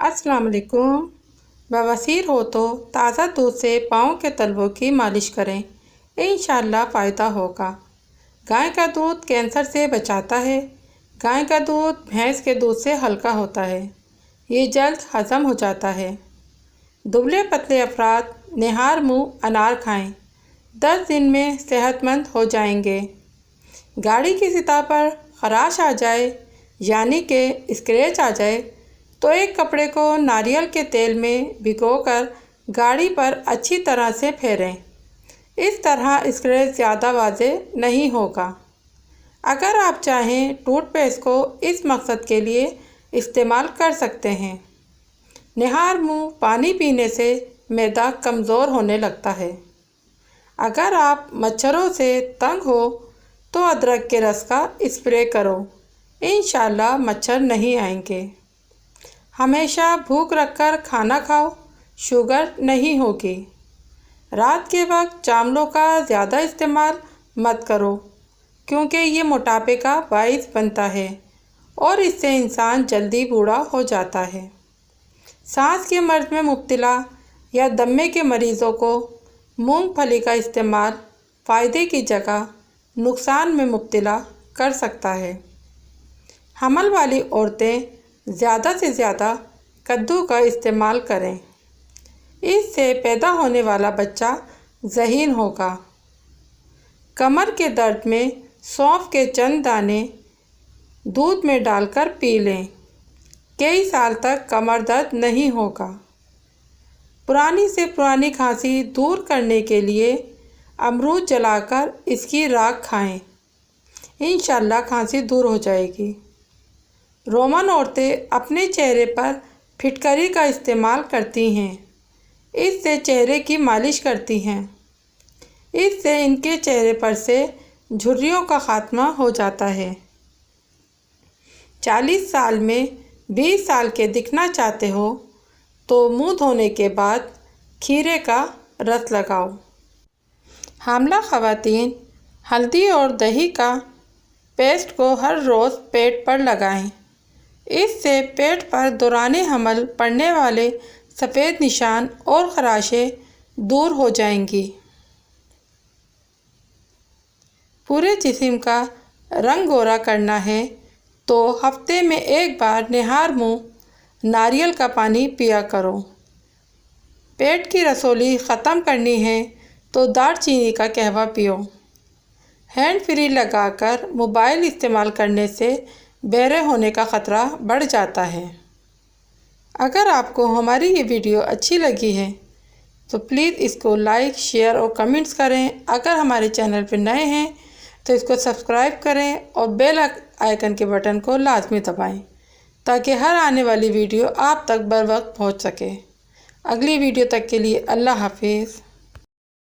अस्सलाम वालेकुम। बवासीर हो तो ताज़ा दूध से पाँव के तलवों की मालिश करें, इंशाअल्लाह फ़ायदा होगा। गाय का दूध कैंसर से बचाता है। गाय का दूध भैंस के दूध से हल्का होता है, ये जल्द हज़म हो जाता है। दुबले पतले अफराद निहार मुँह अनार खाएं, 10 दिन में सेहतमंद हो जाएंगे। गाड़ी की सतह पर खराश आ जाए यानी कि स्क्रैच आ जाए तो एक कपड़े को नारियल के तेल में भिगोकर गाड़ी पर अच्छी तरह से फेरें। इस तरह स्क्रैच ज़्यादा वाज़ेह नहीं होगा। अगर आप चाहें टूथपेस्ट को इस मकसद के लिए इस्तेमाल कर सकते हैं। निहार मुँह पानी पीने से मैदा कमज़ोर होने लगता है। अगर आप मच्छरों से तंग हो तो अदरक के रस का स्प्रे करो, इंशाअल्लाह मच्छर नहीं आएंगे। हमेशा भूख रखकर खाना खाओ, शुगर नहीं होगी। रात के वक्त चावलों का ज़्यादा इस्तेमाल मत करो क्योंकि ये मोटापे का बाइस बनता है और इससे इंसान जल्दी बूढ़ा हो जाता है। सांस के मर्ज में मुब्तला या दमे के मरीज़ों को मूंगफली का इस्तेमाल फ़ायदे की जगह नुकसान में मुब्तला कर सकता है। हमल वाली औरतें ज़्यादा से ज़्यादा कद्दू का इस्तेमाल करें, इससे पैदा होने वाला बच्चा ज़हीन होगा। कमर के दर्द में सौंफ के चंद दाने दूध में डालकर पी लें, कई साल तक कमर दर्द नहीं होगा। पुरानी से पुरानी खांसी दूर करने के लिए अमरूद जलाकर इसकी राख खाएं, इंशाअल्लाह खांसी दूर हो जाएगी। रोमन औरतें अपने चेहरे पर फिटकरी का इस्तेमाल करती हैं, इससे चेहरे की मालिश करती हैं। इससे इनके चेहरे पर से झुर्रियों का ख़ात्मा हो जाता है। 40 साल में 20 साल के दिखना चाहते हो तो मुंह धोने के बाद खीरे का रस लगाओ। हामला ख़वातीन हल्दी और दही का पेस्ट को हर रोज़ पेट पर लगाएं, इससे पेट पर दौराने हमल पड़ने वाले सफ़ेद निशान और ख़राशें दूर हो जाएंगी। पूरे जिस्म का रंग गोरा करना है तो हफ्ते में एक बार निहार मुँह नारियल का पानी पिया करो। पेट की रसौली ख़त्म करनी है तो दालचीनी का कहवा पियो। हैंड फ्री लगाकर मोबाइल इस्तेमाल करने से बहरे होने का ख़तरा बढ़ जाता है। अगर आपको हमारी ये वीडियो अच्छी लगी है तो प्लीज़ इसको लाइक, शेयर और कमेंट्स करें। अगर हमारे चैनल पर नए हैं तो इसको सब्सक्राइब करें और बेल आइकन के बटन को लाजमी दबाएं ताकि हर आने वाली वीडियो आप तक बर वक्त पहुँच सके। अगली वीडियो तक के लिए अल्लाह हाफिज़।